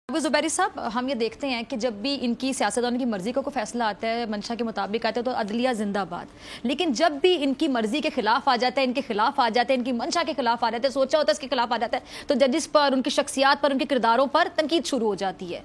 زبیری صاحب، ہم یہ دیکھتے ہیں کہ جب بھی ان کی سیاستدانوں کی مرضی کا کوئی فیصلہ آتا ہے، منشا کے مطابق آتا ہے تو عدلیہ زندہ باد، لیکن جب بھی ان کی مرضی کے خلاف آ جاتا ہے، ان کے خلاف آ جاتا ہے، ان کی منشا کے خلاف آ جاتا ہے، سوچا ہوتا ہے اس کے خلاف آ جاتا ہے، تو ججز پر، ان کی شخصیات پر، ان کے کرداروں پر تنقید شروع ہو جاتی ہے۔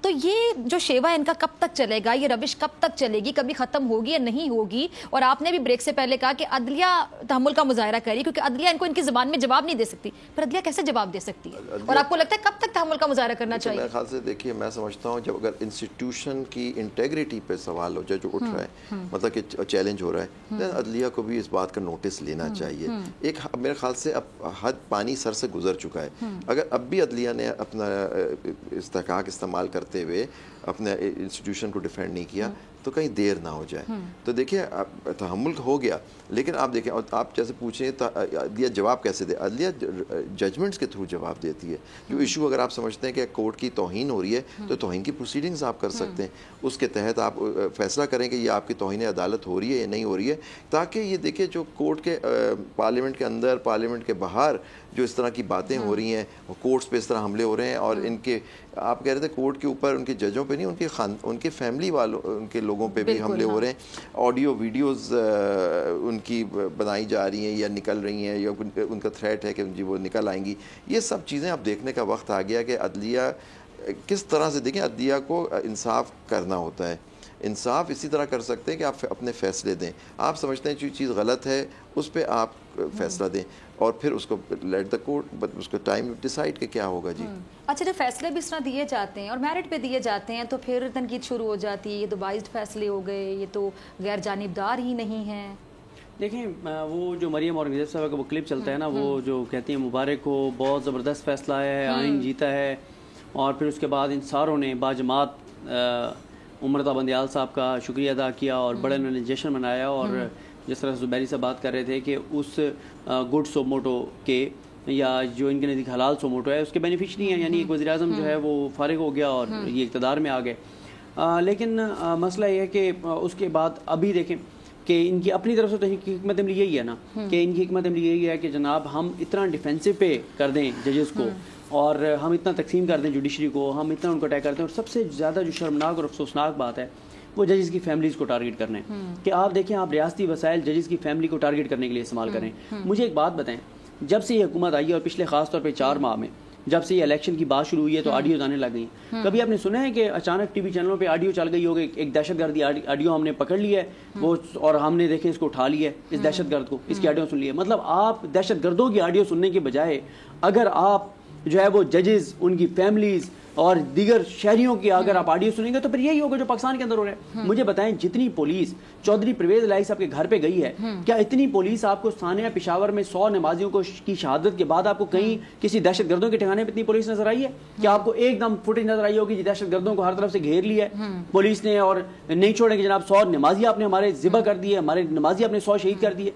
تو یہ جو شیوا ان کا کب تک چلے گا، یہ روش کب تک چلے گی، کبھی ختم ہوگی یا نہیں ہوگی؟ اور آپ نے بھی بریک سے پہلے کہا کہ عدلیہ تحمل کا مظاہرہ کری، کیونکہ عدلیہ ان کو ان کی زبان میں جواب نہیں دے سکتی، پر عدلیہ کیسے جواب دے سکتی ہے؟ اور آپ کو لگتا ہے کب تک تحمل کا مظاہرہ کرنا چاہیے؟ میرے خیال سے دیکھیے، میں سمجھتا ہوں جب اگر انسٹیٹیوشن کی انٹیگریٹی پہ سوال ہو جائے، جو اٹھ رہا ہے، مطلب کہ چیلنج ہو رہا ہے، عدلیہ کو بھی اس بات کا نوٹس لینا چاہیے۔ ایک میرے خیال سے اب حد پانی سر سے گزر چکا ہے۔ اگر اب بھی عدلیہ نے اپنا استحقاق استعمال کرتے ہوئے اپنے انسٹیٹیوشن کو ڈیفینڈ نہیں کیا تو کہیں دیر نہ ہو جائے۔ تو دیکھیے تحمل ہو گیا، لیکن آپ دیکھیں، آپ جیسے پوچھیں عدلیہ جواب کیسے دے؟ عدلیہ ججمنٹس کے تھرو جواب دیتی ہے۔ جو ایشو اگر آپ سمجھتے ہیں کہ کورٹ کی توہین ہو رہی ہے تو توہین کی پروسیڈنگز آپ کر سکتے ہیں، اس کے تحت آپ فیصلہ کریں کہ یہ آپ کی توہین عدالت ہو رہی ہے یا نہیں ہو رہی ہے، تاکہ یہ دیکھیں جو کورٹ کے پارلیمنٹ کے اندر، پارلیمنٹ کے باہر جو اس طرح کی باتیں ہو رہی ہیں، کورٹس پہ اس طرح حملے ہو رہے ہیں، اور ان کے آپ کہہ رہے تھے کورٹ کے اوپر ان کے ججوں پہ نہیں، ان کے فیملی والوں، ان کے لوگوں پہ بھی حملے ہو رہے ہیں، آڈیو ویڈیوز ان کی بنائی جا رہی ہیں یا نکل رہی ہیں، یا ان کا تھریٹ ہے کہ جی وہ نکل آئیں گی۔ یہ سب چیزیں اب دیکھنے کا وقت آ گیا کہ عدلیہ کس طرح سے، دیکھیں عدلیہ کو انصاف کرنا ہوتا ہے۔ انصاف اسی طرح کر سکتے ہیں کہ آپ اپنے فیصلے دیں، آپ سمجھتے ہیں جو چیز غلط ہے اس پہ آپ فیصلہ دیں، اور پھر اس کو لیٹ دا کورٹ، اس کو ٹائم ڈیسائیڈ کہ کیا ہوگا۔ جی اچھا، جب فیصلے بھی اس طرح دیے جاتے ہیں اور میرٹ پہ دیے جاتے ہیں تو پھر تنقید شروع ہو جاتی ہے، یہ تو بائزڈ فیصلے ہو گئے، یہ تو غیر جانبدار ہی نہیں ہیں۔ دیکھیں وہ جو مریم اورنگزیب صاحب کا وہ کلپ چلتا ہے نا، وہ جو کہتی ہیں مبارک کو بہت زبردست فیصلہ آیا ہے، آئین جیتا ہے، اور پھر اس کے بعد ان ساروں نے باجماعت امرتا بندیال صاحب کا شکریہ ادا کیا اور بڑے انہوں نے جشن منایا، اور جس طرح زبیری سے بات کر رہے تھے کہ اس گڈ سو موٹو کے یا جو ان کے نزدیک حلال سو موٹو ہے اس کے بینیفیشری ہیں، یعنی ایک وزیر اعظم جو ہے وہ فارغ ہو گیا اور یہ اقتدار میں آ گئے۔ لیکن مسئلہ یہ ہے کہ اس کے بعد ابھی دیکھیں کہ ان کی اپنی طرف سے تو حکمت عملی یہی ہے نا، کہ ان کی حکمت عملی یہی ہے کہ جناب ہم اتنا ڈیفینسو پہ کر دیں ججز کو، اور ہم اتنا تقسیم کر دیں جوڈیشری کو، ہم اتنا ان کو اٹیک کرتے ہیں، اور سب سے زیادہ جو شرمناک اور افسوسناک بات ہے وہ ججز کی فیملیز کو ٹارگٹ کرنا ہے، کہ آپ دیکھیں آپ ریاستی وسائل ججز کی فیملی کو ٹارگٹ کرنے کے لیے استعمال کریں۔ مجھے ایک بات بتائیں، جب سے یہ حکومت آئی ہے اور پچھلے خاص طور پہ 4 ماہ میں جب سے یہ الیکشن کی بات شروع ہوئی ہے تو آڈیوز آنے لگ گئی ہیں، کبھی آپ نے سنا ہے کہ اچانک ٹی وی چینلوں پہ آڈیو چل گئی ہوگی، ایک دہشت گردی آڈیو ہم نے پکڑ لی ہے وہ، اور ہم نے دیکھے اس کو اٹھا لیا ہے، اس دہشت گرد کو، اس کی آڈیو سن لی ہے؟ مطلب آپ دہشت گردوں کی آڈیو سننے کے بجائے اگر آپ جو ہے وہ ججز، ان کی فیملیز اور دیگر شہریوں کی اگر آپ آڈیو سنیں گے تو پھر یہی ہوگا جو پاکستان کے اندر ہو رہا ہے۔ مجھے بتائیں جتنی پولیس چودھری پرویز الہی صاحب کے گھر پہ گئی ہے، کیا اتنی پولیس آپ کو ثانیہ پشاور میں 100 نمازیوں کی شہادت کے بعد آپ کو کہیں کسی دہشت گردوں کے ٹھکانے پہ اتنی پولیس نظر آئی ہے؟ کیا آپ کو ایک دم فوٹیج نظر آئی ہوگی دہشت گردوں کو ہر طرف سے گھیر لیا ہے پولیس نے، اور نہیں چھوڑیں کہ جناب 100 نمازی آپ نے ہمارے ذبح کر دیے، ہمارے نمازی آپ نے 100 شہید کر دیے؟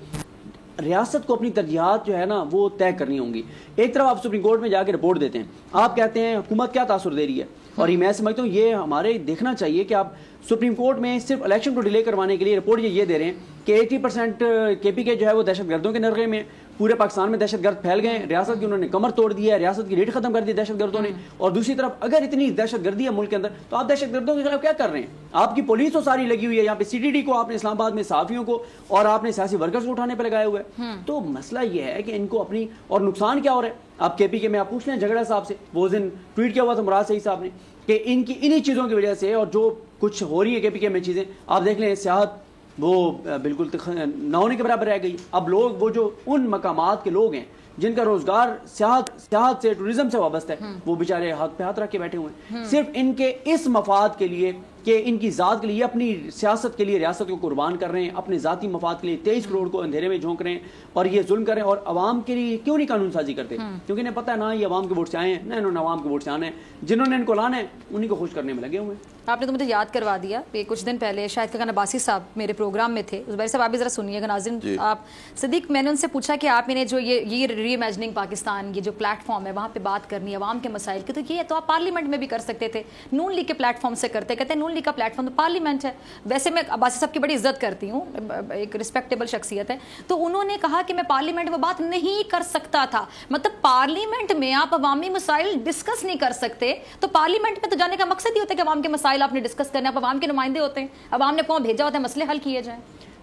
ریاست کو اپنی ترجیحات جو ہے نا وہ طے کرنی ہوں گی۔ ایک طرف آپ سپریم کورٹ میں جا کے رپورٹ دیتے ہیں، آپ کہتے ہیں حکومت کیا تاثر دے رہی ہے، اور یہ میں سمجھتا ہوں یہ ہمارے دیکھنا چاہیے کہ آپ سپریم کورٹ میں صرف الیکشن کو ڈیلے کروانے کے لیے رپورٹ یہ دے رہے ہیں کہ 80% کے پی کے جو ہے وہ دہشت گردوں کے نرغے میں، پورے پاکستان میں دہشت گرد پھیل گئے ہیں، ریاست کی انہوں نے کمر توڑ دی ہے، ریاست کی ریٹ ختم کر دی دہشت گردوں نے، اور دوسری طرف اگر اتنی دہشت گردی ہے ملک کے اندر تو آپ دہشت گردوں کے خلاف کیا کر رہے ہیں؟ آپ کی پولیس تو ساری لگی ہوئی ہے، یہاں پہ سی ٹی ڈی کو آپ نے اسلام آباد میں صحافیوں کو اور آپ نے سیاسی ورکرز کو اٹھانے پہ لگائے ہوئے ہیں۔ تو مسئلہ یہ ہے کہ ان کو اپنی، اور نقصان کیا ہو رہا ہے آپ کے پی کے میں آپ پوچھ لیں جھگڑا صاحب سے، وہ دن ٹویٹ کیا ہوا تھا مراد سعید صاحب نے کہ ان کی انہی چیزوں کی وجہ سے، اور جو کچھ ہو رہی ہے کے پی کے میں چیزیں آپ دیکھ لیں، سیاحت وہ بالکل نہ ہونے کے برابر رہ گئی۔ اب لوگ وہ جو ان مقامات کے لوگ ہیں جن کا روزگار سیاحت سے، ٹورزم سے وابستہ ہے، وہ بیچارے ہاتھ پہ ہاتھ رکھ کے بیٹھے ہوئے ہیں، صرف ان کے اس مفاد کے لیے کہ ان کی ذات کے لیے، اپنی سیاست کے لیے ریاست کو قربان کر رہے ہیں، اپنے ذاتی مفاد کے لیے 23 کروڑ کو اندھیرے میں جھونک رہے ہیں اور یہ ظلم کر رہے ہیں۔ اور عوام کے لیے کیوں نہیں قانون سازی کرتے؟ کیونکہ انہیں پتہ ہے نا یہ عوام کے ووٹ سے آئے ہیں، نہ انہوں نے عوام کے ووٹ سے آنا ہے، جنہوں نے ان کو لانا ہے انہیں کو خوش کرنے میں لگے ہوئے ہیں۔ آپ نے تو مجھے یاد کروا دیا کہ کچھ دن پہلے شاہد خاقان عباسی صاحب میرے پروگرام میں تھے، زبیر صاحب آپ بھی ذرا سنیے گا ناظرین۔ آپ صدیق، میں نے ان سے پوچھا کہ آپ انہیں جو یہ ری امیجننگ پاکستان یہ جو پلیٹ فارم ہے وہاں پہ بات کرنی ہے عوام کے مسائل کی, تو یہ تو آپ پارلیمنٹ میں بھی کر سکتے تھے. نون لیگ کے پلیٹ فارم سے کرتے, کہتے ہیں نون لیگ کا پلیٹ فارم تو پارلیمنٹ ہے. ویسے میں عباسی صاحب کی بڑی عزت کرتی ہوں, ایک رسپیکٹیبل شخصیت ہے, تو انہوں نے کہا کہ میں پارلیمنٹ میں بات نہیں کر سکتا تھا. مطلب پارلیمنٹ میں آپ عوامی مسائل ڈسکس نہیں کر سکتے, تو پارلیمنٹ میں تو جانے کا مقصد ہی ہوتا ہے کہ عوام کے مسائل آپ نے ڈسکس کرنے, آپ عوام کے نمائندے ہوتے ہیں, عوام نے پاؤں بھیجا ہوتا ہے مسئلے حل کیے جائیں.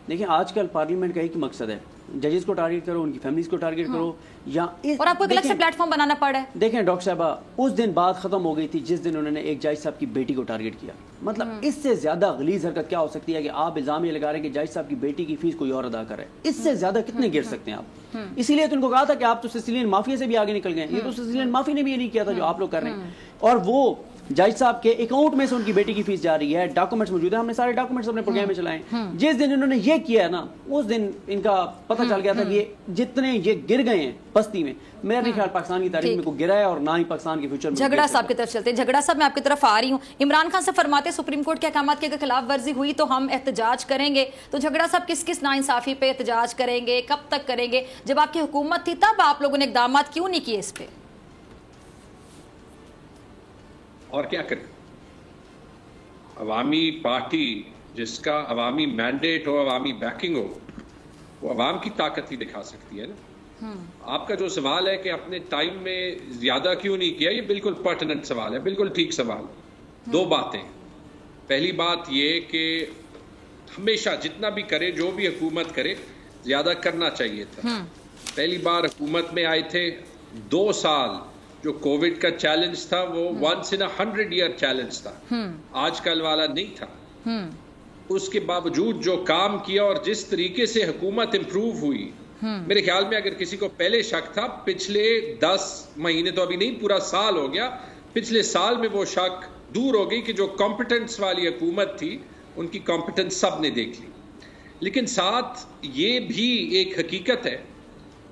دیکھیں آج کل پارلیمنٹ کا ایک مقصد ہے, ججز کو ٹارگیٹ کرو, ان کی فیملیز کو ٹارگیٹ کرو, یا اور آپ کو ایک الگ سے پلیٹ فارم بنانا پڑا ہے. دیکھیں ڈاکٹر صاحبہ, اس دن بات ختم ہو گئی تھی جس دن انہوں نے ایک جج صاحب کی بیٹی کو ٹارگیٹ کیا. مطلب اس سے زیادہ غلیظ حرکت کیا ہو سکتی ہے کہ آپ الزام یہ لگا رہے ہیں کہ جج صاحب کی بیٹی کی فیس کوئی اور ادا کرے. اس سے زیادہ کتنے گر سکتے ہیں آپ؟ اسی لیے تو ان کو کہا تھا کہ آپ تو سیسیلین مافیا سے بھی آگے نکل گئے. یہ تو سیسیلین مافیا نے بھی یہ نہیں کیا تھا جو آپ لوگ کر رہے ہیں. اور وہ جج صاحب کے اکاؤنٹ میں سے ان کی بیٹی کی فیس جا رہی ہے, ڈاکومنٹس موجود ہیں, ہم نے سارے ڈاکومنٹس اپنے پروگرام میں چلائے. جس دن انہوں نے یہ کیا ہے نا, اس دن ان کا پتہ چل گیا تھا کہ جتنے یہ گر گئے ہیں بستی میں, میرا نہیں خیال پاکستان کی تاریخ میں کوئی گرا ہے, اور نہ ہی پاکستان کے فیوچر میں. جھگڑا صاحب کی طرف چلتے ہیں. جھگڑا صاحب میں آپ کی طرف آ رہی ہوں. عمران خان سے فرماتے سپریم کورٹ کے احکامات کی اگر خلاف ورزی ہوئی تو ہم احتجاج کریں گے. تو جھگڑا صاحب کس کس ناانصافی پہ احتجاج کریں گے, کب تک کریں گے؟ جب آپ کی حکومت تھی تب آپ لوگوں نے اقدامات کیوں نہیں کیے اس پہ؟ اور کیا کریں, عوامی پارٹی جس کا عوامی مینڈیٹ ہو, عوامی بیکنگ ہو, وہ عوام کی طاقت ہی دکھا سکتی ہے نا. آپ کا جو سوال ہے کہ اپنے ٹائم میں زیادہ کیوں نہیں کیا, یہ بالکل پرٹیننٹ سوال ہے, بالکل ٹھیک سوال. دو باتیں. پہلی بات یہ کہ ہمیشہ جتنا بھی کرے, جو بھی حکومت کرے, زیادہ کرنا چاہیے تھا. پہلی بار حکومت میں آئے تھے, 2 سال جو کووڈ کا چیلنج تھا وہ once in a 100 year challenge تھا, آج کل والا نہیں تھا. اس کے باوجود جو کام کیا اور جس طریقے سے حکومت امپروو ہوئی, میرے خیال میں اگر کسی کو پہلے شک تھا, پچھلے 10 مہینے تو ابھی نہیں, پورا سال ہو گیا, پچھلے سال میں وہ شک دور ہو گئی کہ جو کمپٹنس والی حکومت تھی ان کی کمپٹنس سب نے دیکھ لی. لیکن ساتھ یہ بھی ایک حقیقت ہے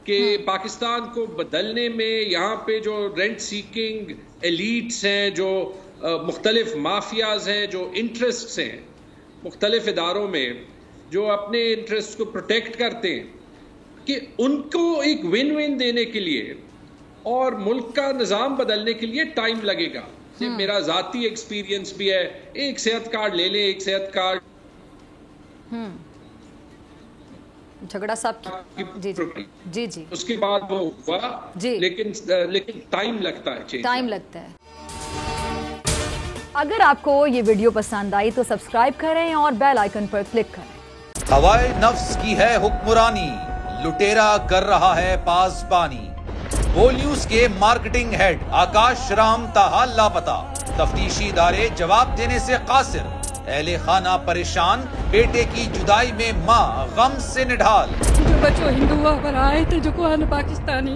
کہ پاکستان کو بدلنے میں یہاں پہ جو رینٹ سیکنگ ایلیٹس ہیں, جو مختلف مافیاز ہیں, جو انٹرسٹس ہیں مختلف اداروں میں, جو اپنے انٹرسٹ کو پروٹیکٹ کرتے ہیں, کہ ان کو ایک ون ون دینے کے لیے اور ملک کا نظام بدلنے کے لیے ٹائم لگے گا. میرا ذاتی ایکسپیرینس بھی ہے, ایک صحت کارڈ لے لیں, ایک صحت کارڈ جھگڑا صاحب جی جی جی اس کے بعد وہ ہوا, لیکن ٹائم لگتا ہے, ٹائم لگتا ہے. اگر آپ کو یہ ویڈیو پسند آئی تو سبسکرائب کریں اور بیل آئیکن پر کلک کریں. ہوائے نفس کی ہے حکمرانی, لٹیرا کر رہا ہے پاسبانی. بول نیوز کے مارکیٹنگ ہیڈ آکاش رام تاحال لاپتہ, تفتیشی ادارے جواب دینے سے قاصر. اہل خانہ پریشان, بیٹے کی جدائی میں ماں غم سے نڈھال. جو بچو ہندو ہوا پر آئے تھے جو کو پاکستانی,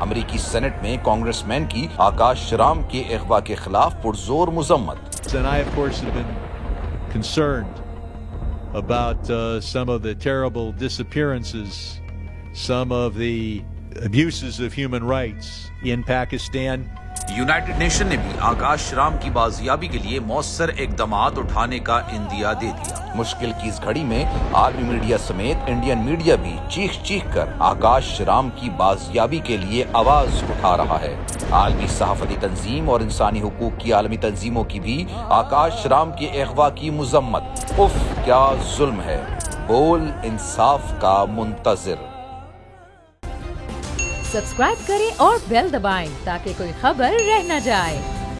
امریکی سینٹ میں کانگریس مین کی آکاش رام کے اغوا کے خلاف پرزور مذمت. And I, of course, have been concerned about some of the terrible disappearances, some of the abuses of human rights in Pakistan. United nation نے بھی آکاش رام کی بازیابی کے لیے مؤثر اقدامات اٹھانے کا عندیہ دے دیا. مشکل کی اس گھڑی میں عالمی میڈیا سمیت انڈین میڈیا بھی چیخ چیخ کر آکاش رام کی بازیابی کے لیے آواز اٹھا رہا ہے. عالمی صحافتی تنظیم اور انسانی حقوق کی عالمی تنظیموں کی بھی آکاش رام کے اغوا کی مذمت. اف کیا ظلم ہے, بول انصاف کا منتظر. سبسکرائب کریں اور بیل دبائیں تاکہ کوئی خبر رہ نہ جائے.